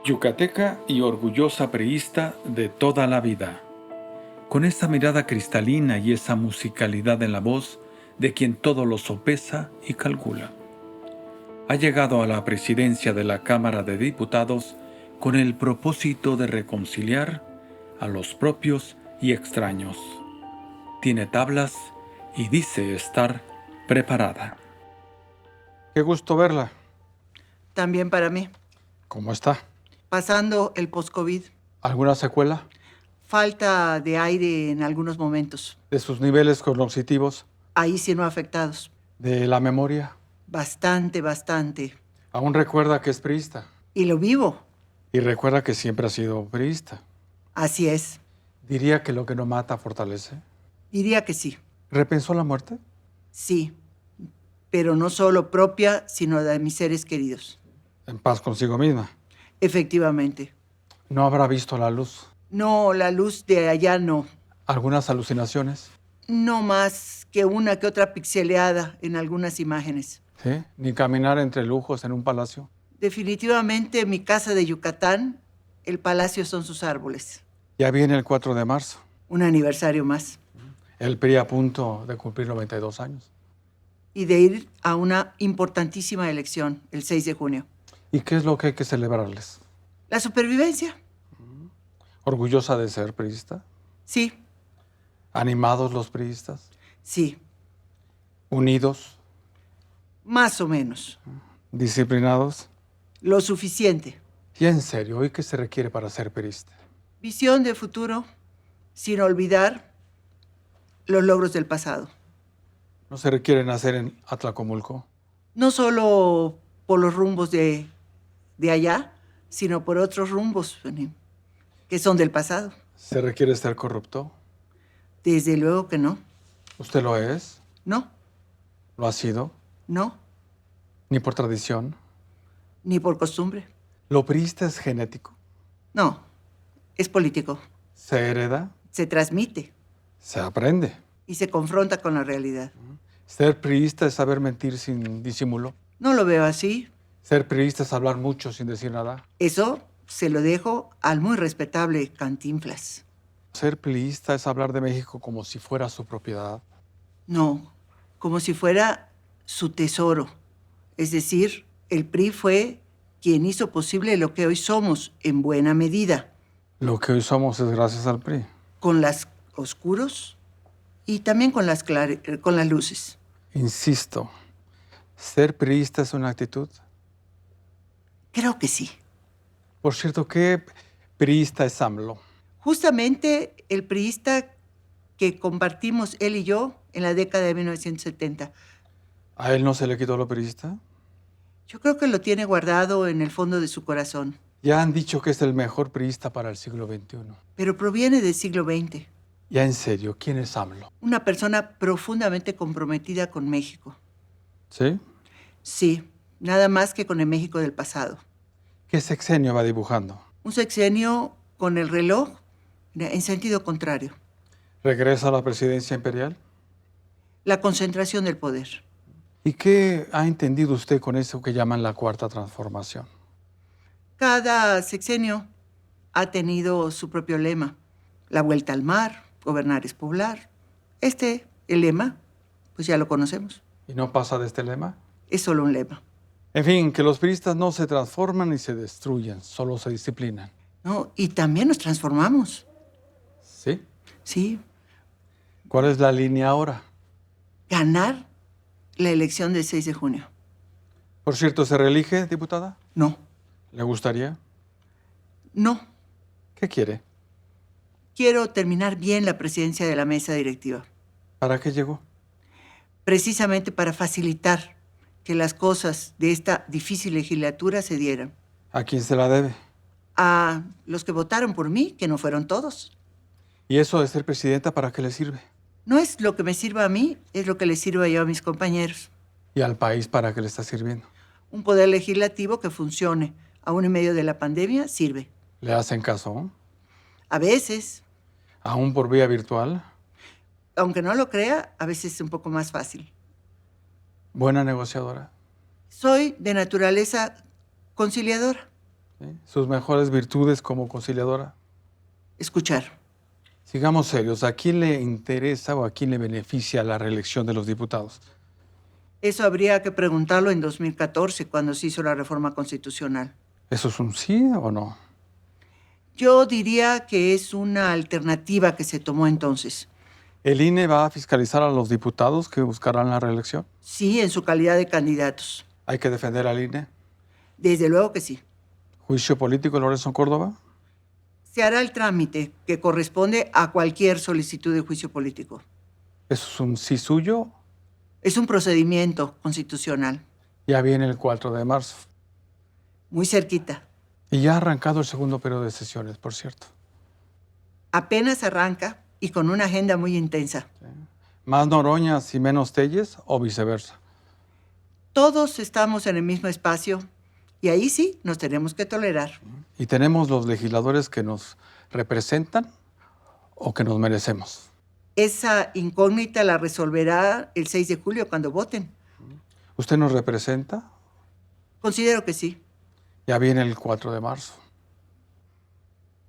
Yucateca y orgullosa priista de toda la vida, con esa mirada cristalina y esa musicalidad en la voz de quien todo lo sopesa y calcula. Ha llegado a la presidencia de la Cámara de Diputados con el propósito de reconciliar a los propios y extraños. Tiene tablas y dice estar preparada. Qué gusto verla. También para mí. ¿Cómo está? Pasando el post-COVID. ¿Alguna secuela Falta de aire en algunos momentos. de sus niveles cognitivos, Ahí sí no afectados. de la memoria? Bastante. Aún recuerda que es priista Y lo vivo. y recuerda que siempre ha sido priista. Así es. ¿Diría que lo que no mata fortalece? Diría que sí. ¿Repensó la muerte? Sí. Pero no solo propia, sino de mis seres queridos. En paz consigo misma. Efectivamente. ¿No habrá visto la luz? No, la luz de allá no. ¿Algunas alucinaciones? No más que una que otra pixeleada en algunas imágenes. ¿Sí? ¿Ni caminar entre lujos en un palacio? Definitivamente mi casa de Yucatán, el palacio son sus árboles. Ya viene el 4 de marzo. Un aniversario más. El PRI a punto de cumplir 92 años. Y de ir a una importantísima elección el 6 de junio. ¿Y qué es lo que hay que celebrarles? La supervivencia. ¿Orgullosa de ser priista? Sí, ¿Animados los priistas? sí, ¿Unidos? más o menos. ¿Disciplinados? Lo suficiente. Y en serio, ¿y qué se requiere para ser priista? Visión de futuro, sin olvidar los logros del pasado. ¿No se requiere nacer en Atlacomulco? No solo por los rumbos de allá, sino por otros rumbos que son del pasado. ¿Se requiere ser corrupto? Desde luego que no. ¿Usted lo es? No, ¿Lo ha sido? no, ¿Ni por tradición? ni por costumbre. ¿Lo priista es genético? No, es político. ¿Se hereda? Se transmite ¿Se aprende? y se confronta con la realidad. ¿Ser priista es saber mentir sin disimulo? No lo veo así. ¿Ser priista es hablar mucho sin decir nada? Eso se lo dejo al muy respetable Cantinflas. ¿Ser priista es hablar de México como si fuera su propiedad? No, como si fuera su tesoro. Es decir, el PRI fue quien hizo posible lo que hoy somos en buena medida, Lo que hoy somos es gracias al PRI. con las oscuros y también con las luces. Insisto, ¿ser priista es una actitud? Creo que sí. Por cierto, ¿qué priista es AMLO? Justamente el priista que compartimos él y yo en la década de 1970. ¿A él no se le quitó lo priista? Yo creo que lo tiene guardado en el fondo de su corazón, Ya han dicho que es el mejor priista para el siglo XXI. pero proviene del siglo XX. Ya en serio, ¿quién es AMLO? Una persona profundamente comprometida con México. ¿Sí? Sí, nada más que con el México del pasado. ¿Qué sexenio va dibujando? Un sexenio con el reloj en sentido contrario. ¿Regresa a la presidencia imperial? La concentración del poder. ¿Y qué ha entendido usted con eso que llaman la cuarta transformación? Cada sexenio ha tenido su propio lema. La vuelta al mar, gobernar es poblar. El lema, pues ya lo conocemos. ¿Y no pasa de este lema? Es solo un lema, En fin, que los priistas no se transforman ni se destruyen, solo se disciplinan. ¿no? Y también nos transformamos. ¿Sí? Sí, ¿Cuál es la línea ahora? ganar la elección del 6 de junio. Por cierto, ¿se reelige, diputada? No, ¿Le gustaría? no. ¿Qué quiere? Quiero terminar bien la presidencia de la mesa directiva, ¿Para qué llegó? precisamente para facilitar que las cosas de esta difícil legislatura se dieran. ¿A quién se la debe? A los que votaron por mí, que no fueron todos. ¿Y eso de ser presidenta para qué le sirve? No es lo que me sirva a mí, es lo que le sirva yo a mis compañeros. ¿Y al país para qué le está sirviendo? Un poder legislativo que funcione aún en medio de la pandemia sirve. ¿Le hacen caso? A veces, ¿Aún por vía virtual? aunque no lo crea, a veces es un poco más fácil. ¿Buena negociadora? Soy de naturaleza conciliadora. ¿Sí? Sus mejores virtudes como conciliadora. Escuchar. Sigamos serios. ¿A quién le interesa o a quién le beneficia la reelección de los diputados? Eso habría que preguntarlo en 2014, cuando se hizo la reforma constitucional. ¿Eso es un sí o no? Yo diría que es una alternativa que se tomó entonces. ¿El INE va a fiscalizar a los diputados que buscarán la reelección? Sí, en su calidad de candidatos. ¿Hay que defender al INE? Desde luego que sí. ¿Juicio político, Lorenzo Córdoba? Se hará el trámite que corresponde a cualquier solicitud de juicio político. ¿Eso es un sí suyo? Es un procedimiento constitucional. Ya viene el 4 de marzo. Muy cerquita. Y ya ha arrancado el segundo periodo de sesiones, por cierto. Apenas arranca y con una agenda muy intensa. ¿Más Noroñas y menos Telles o viceversa? Todos estamos en el mismo espacio y ahí sí nos tenemos que tolerar. ¿Y tenemos los legisladores que nos representan o que nos merecemos? Esa incógnita la resolverá el 6 de julio cuando voten. ¿Usted nos representa? Considero que sí. Ya viene el 4 de marzo.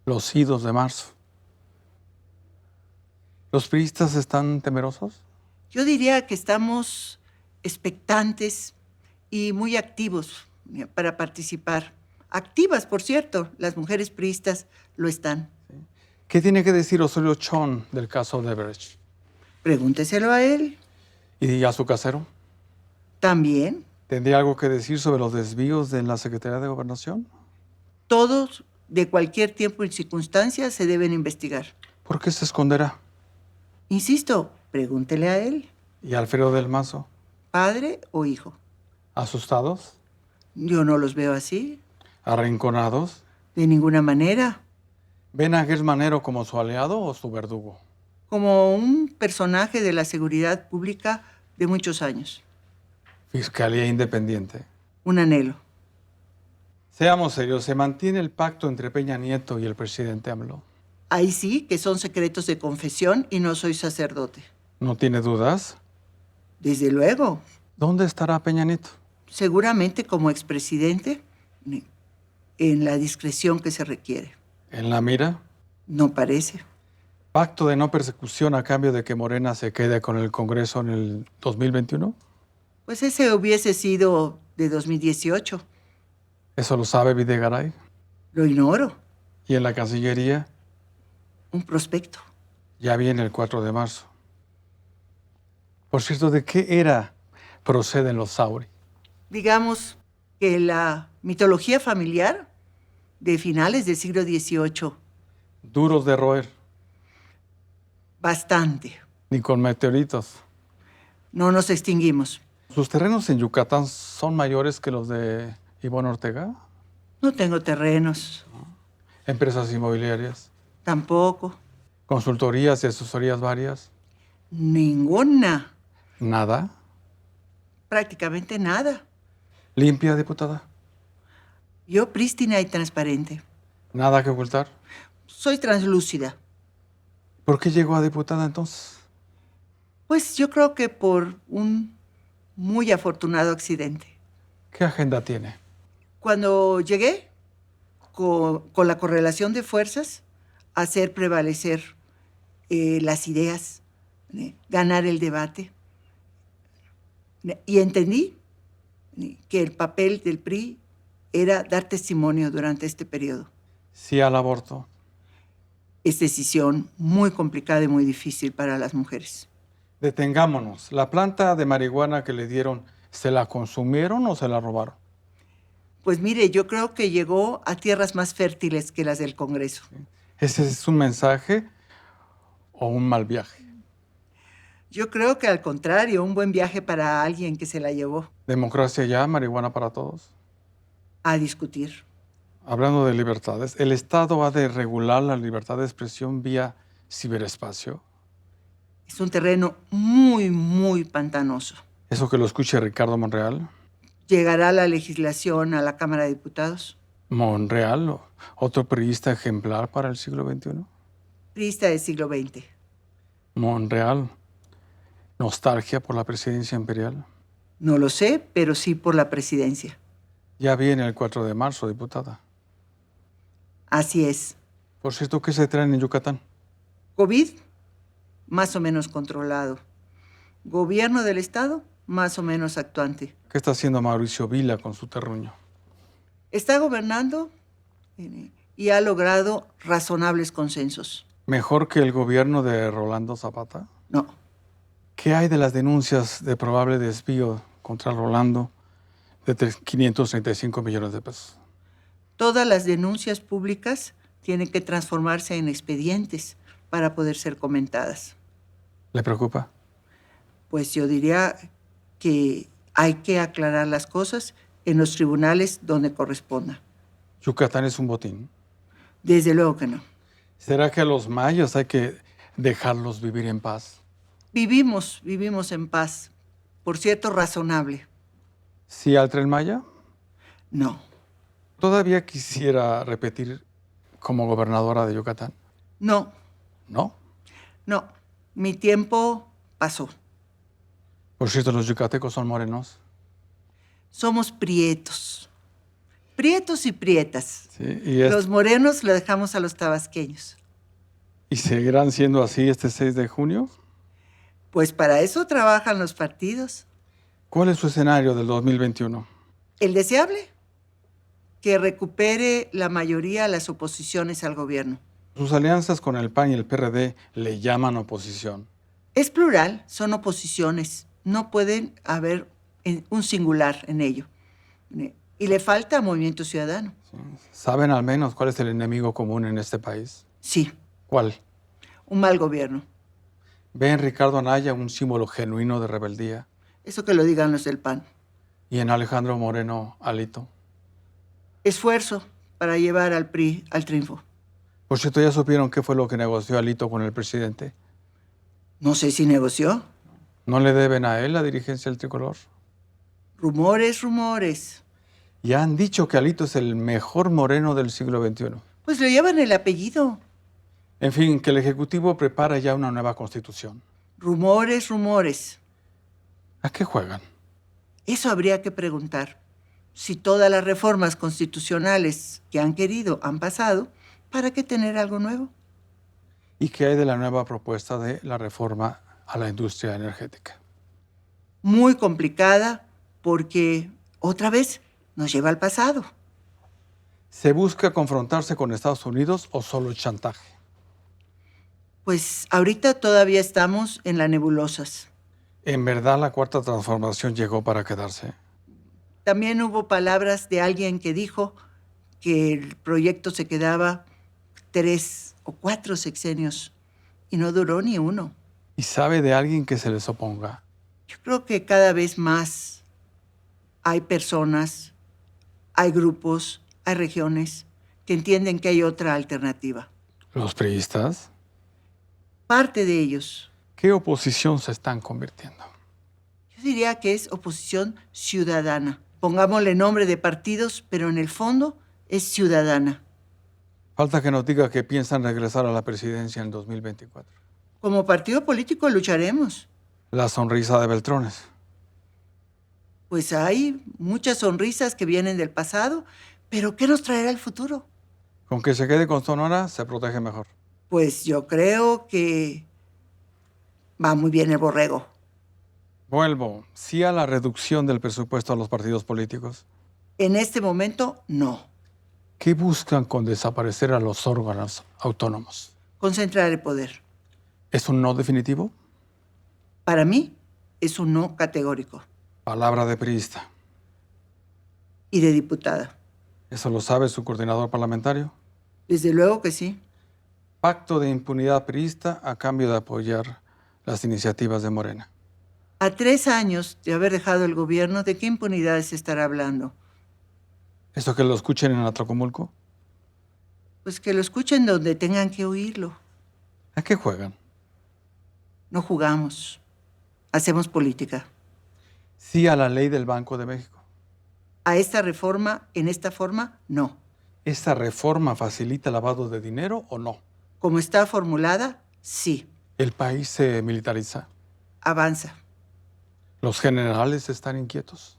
Los idos de marzo. ¿Los priistas están temerosos? Yo diría que estamos expectantes y muy activos para participar. Activas, por cierto, las mujeres priistas lo están. ¿Qué tiene que decir Osorio Chong del caso Odebrecht? Pregúnteselo a él. ¿Y a su casero? También, ¿Tendría algo que decir sobre los desvíos de la Secretaría de Gobernación? todos, de cualquier tiempo y circunstancia, se deben investigar. ¿Por qué se esconderá? Insisto, pregúntele a él, ¿Y Alfredo del Mazo? padre o hijo. ¿Asustados? Yo no los veo así, ¿Arrinconados? de ninguna manera. ¿Ven a Gers Manero como su aliado o su verdugo? Como un personaje de la seguridad pública de muchos años. Fiscalía independiente. Un anhelo. Seamos serios, ¿se mantiene el pacto entre Peña Nieto y el presidente AMLO? Ahí sí que son secretos de confesión y no soy sacerdote. ¿No tiene dudas? Desde luego, ¿Dónde estará Peña Nieto? seguramente como expresidente, en la discreción que se requiere. ¿En la mira? No parece. ¿Pacto de no persecución a cambio de que Morena se quede con el Congreso en el 2021? Pues ese hubiese sido de 2018. ¿Eso lo sabe Videgaray? Lo ignoro. ¿Y en la Cancillería? Un prospecto. Ya viene el 4 de marzo. Por cierto, ¿de qué era proceden los Sauri? Digamos que la mitología familiar de finales del siglo XVIII, Duros de roer, bastante. ni con meteoritos. No nos extinguimos. ¿Sus terrenos en Yucatán son mayores que los de Ivonne Ortega? No tengo terrenos, ¿Empresas inmobiliarias? tampoco. ¿Consultorías y asesorías varias? Ninguna. ¿Nada? Prácticamente nada. ¿Limpia, diputada? Yo prístina y transparente. ¿Nada que ocultar? Soy translúcida. ¿Por qué llegó a diputada entonces? Pues yo creo que por un muy afortunado accidente. ¿Qué agenda tiene? Cuando llegué, con la correlación de fuerzas, hacer prevalecer las ideas, ganar el debate. Y entendí que el papel del PRI era dar testimonio durante este periodo. Sí al aborto. Es decisión muy complicada y muy difícil para las mujeres. Detengámonos. ¿La planta de marihuana que le dieron, se la consumieron o se la robaron? Pues mire, yo creo que llegó a tierras más fértiles que las del Congreso. ¿Ese es un mensaje o un mal viaje? Yo creo que al contrario, un buen viaje para alguien que se la llevó ¿Democracia ya, marihuana para todos? a discutir. Hablando de libertades, ¿el Estado ha de regular la libertad de expresión vía ciberespacio? Es un terreno muy, muy pantanoso. ¿Eso que lo escuche Ricardo Monreal? ¿Llegará la legislación a la Cámara de Diputados? ¿Monreal, otro periodista ejemplar para el siglo XXI? Priista del siglo XX. Monreal, nostalgia por la presidencia imperial. No lo sé, pero sí por la presidencia. Ya viene el 4 de marzo, diputada. Así es. Por cierto, ¿qué se traen en Yucatán? COVID, más o menos controlado. Gobierno del Estado, más o menos actuante. ¿Qué está haciendo Mauricio Vila con su terruño? Está gobernando y ha logrado razonables consensos. ¿Mejor que el gobierno de Rolando Zapata? No, ¿Qué hay de las denuncias de probable desvío contra Rolando de 535 millones de pesos? todas las denuncias públicas tienen que transformarse en expedientes para poder ser comentadas. ¿Le preocupa? Pues yo diría que hay que aclarar las cosas en los tribunales donde corresponda. ¿Yucatán es un botín? Desde luego que no. ¿Será que a los mayas hay que dejarlos vivir en paz? Vivimos en paz. Por cierto, razonable. ¿Sí al Tren Maya? No, ¿Todavía quisiera repetir como gobernadora de Yucatán? no, ¿No? no. Mi tiempo pasó. Por cierto, los yucatecos son morenos. Somos prietos. Prietos y prietas. Sí, Los morenos lo dejamos a los tabasqueños. ¿Y seguirán siendo así este 6 de junio? Pues para eso trabajan los partidos. ¿Cuál es su escenario del 2021? El deseable, que recupere la mayoría las oposiciones al gobierno. Sus alianzas con el PAN y el PRD le llaman oposición. Es plural, son oposiciones. No pueden haber un singular en ello. Y le falta Movimiento Ciudadano. ¿Saben al menos cuál es el enemigo común en este país? Sí, ¿Cuál? un mal gobierno. ¿Ve en Ricardo Anaya un símbolo genuino de rebeldía? Eso que lo digan los del PAN. ¿Y en Alejandro Moreno, Alito? Esfuerzo para llevar al PRI al triunfo. Por cierto, ¿ya supieron qué fue lo que negoció Alito con el presidente? No sé si negoció. ¿No le deben a él la dirigencia del tricolor? Rumores, rumores. Ya han dicho que Alito es el mejor moreno del siglo XXI. Pues le llevan el apellido. En fin, que el Ejecutivo prepara ya una nueva constitución. Rumores, rumores. ¿A qué juegan? Eso habría que preguntar. Si todas las reformas constitucionales que han querido han pasado, ¿para qué tener algo nuevo? ¿Y qué hay de la nueva propuesta de la reforma a la industria energética? Muy complicada porque, otra vez, nos lleva al pasado. ¿Se busca confrontarse con Estados Unidos o solo chantaje? Pues ahorita todavía estamos en las nebulosas. ¿En verdad la cuarta transformación llegó para quedarse? También hubo palabras de alguien que dijo que el proyecto se quedaba 3 o 4 sexenios y no duró ni uno. ¿Y sabe de alguien que se les oponga? Yo creo que cada vez más hay personas, hay grupos, hay regiones que entienden que hay otra alternativa. ¿Los priistas? Parte de ellos, ¿Qué oposición se están convirtiendo? yo diría que es oposición ciudadana. Pongámosle nombre de partidos, pero en el fondo es ciudadana. Falta que nos diga que piensan regresar a la presidencia en 2024. Como partido político lucharemos. La sonrisa de Beltrones. Pues hay muchas sonrisas que vienen del pasado, pero ¿qué nos traerá el futuro? Con que se quede con Sonora, se protege mejor. Pues yo creo que va muy bien el borrego. Vuelvo, sí a la reducción del presupuesto a los partidos políticos. En este momento, no. ¿Qué buscan con desaparecer a los órganos autónomos? Concentrar el poder. ¿Es un no definitivo? Para mí, es un no categórico. Palabra de priista. Y de diputada. ¿Eso lo sabe su coordinador parlamentario? Desde luego que sí. Pacto de impunidad priista a cambio de apoyar las iniciativas de Morena. A 3 años de haber dejado el gobierno, ¿de qué impunidad se estará hablando? ¿Eso que lo escuchen en Atlacomulco? Pues que lo escuchen donde tengan que oírlo. ¿A qué juegan? No jugamos. Hacemos política. Sí a la ley del Banco de México. A esta reforma, en esta forma, no. ¿Esta reforma facilita el lavado de dinero o no? Como está formulada, sí. ¿El país se militariza? Avanza. ¿Los generales están inquietos?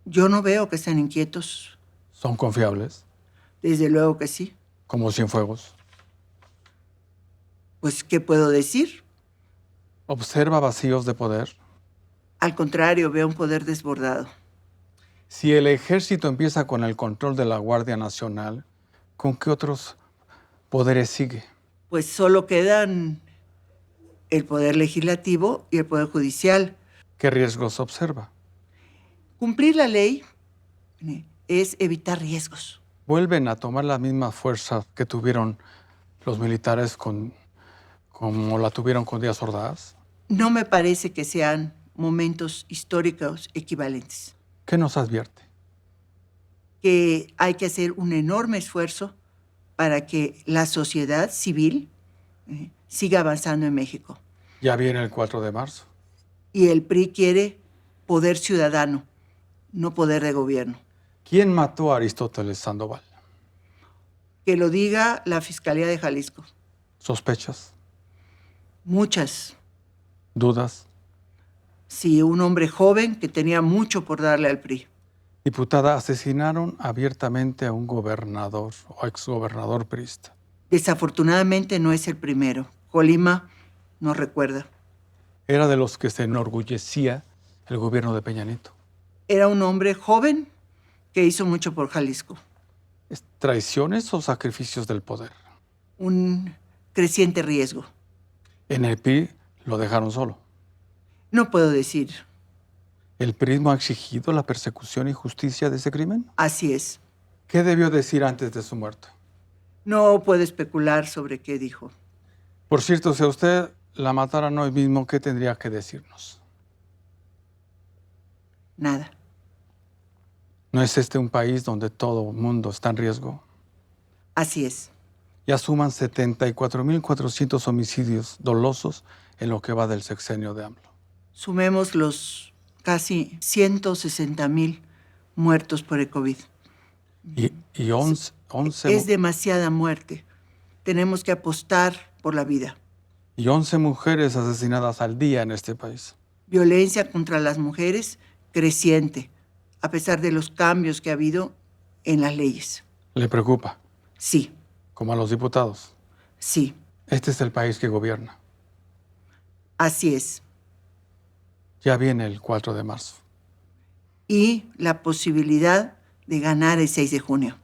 Yo no veo que estén inquietos. ¿Son confiables? Desde luego que sí. como Cienfuegos. Pues, ¿qué puedo decir? Observa vacíos de poder. Al contrario, veo un poder desbordado. Si el ejército empieza con el control de la Guardia Nacional, ¿con qué otros poderes sigue? Pues solo quedan el poder legislativo y el poder judicial. ¿Qué riesgos observa? Cumplir la ley es evitar riesgos. ¿Vuelven a tomar la misma fuerza que tuvieron los militares como la tuvieron con Díaz Ordaz? No me parece que sean momentos históricos equivalentes. ¿Qué nos advierte? Que hay que hacer un enorme esfuerzo para que la sociedad civil siga avanzando en México. Ya viene el 4 de marzo. Y el PRI quiere poder ciudadano, no poder de gobierno. ¿Quién mató a Aristóteles Sandoval? Que lo diga la Fiscalía de Jalisco. ¿Sospechas? Muchas. ¿Dudas? Sí, un hombre joven que tenía mucho por darle al PRI. Diputada, asesinaron abiertamente a un gobernador o exgobernador priista. Desafortunadamente no es el primero. Colima no recuerda. Era de los que se enorgullecía el gobierno de Peña Nieto. Era un hombre joven que hizo mucho por Jalisco. ¿Es traiciones o sacrificios del poder? Un creciente riesgo. En el PRI lo dejaron solo. No puedo decir. ¿El PRI no ha exigido la persecución y justicia de ese crimen? Así es. ¿Qué debió decir antes de su muerte? No puedo especular sobre qué dijo. Por cierto, si a usted la mataran hoy mismo, ¿qué tendría que decirnos? Nada. ¿No es este un país donde todo el mundo está en riesgo? Así es. Ya suman 74.400 homicidios dolosos en lo que va del sexenio de AMLO. Sumemos los casi 160,000 muertos por el COVID. Y 11 Es demasiada muerte. Tenemos que apostar por la vida. y 11 mujeres asesinadas al día en este país. Violencia contra las mujeres creciente, a pesar de los cambios que ha habido en las leyes. ¿Le preocupa? Sí, Como a los diputados. sí, Este es el país que gobierna. así es. Ya viene el 4 de marzo. Y la posibilidad de ganar el 6 de junio.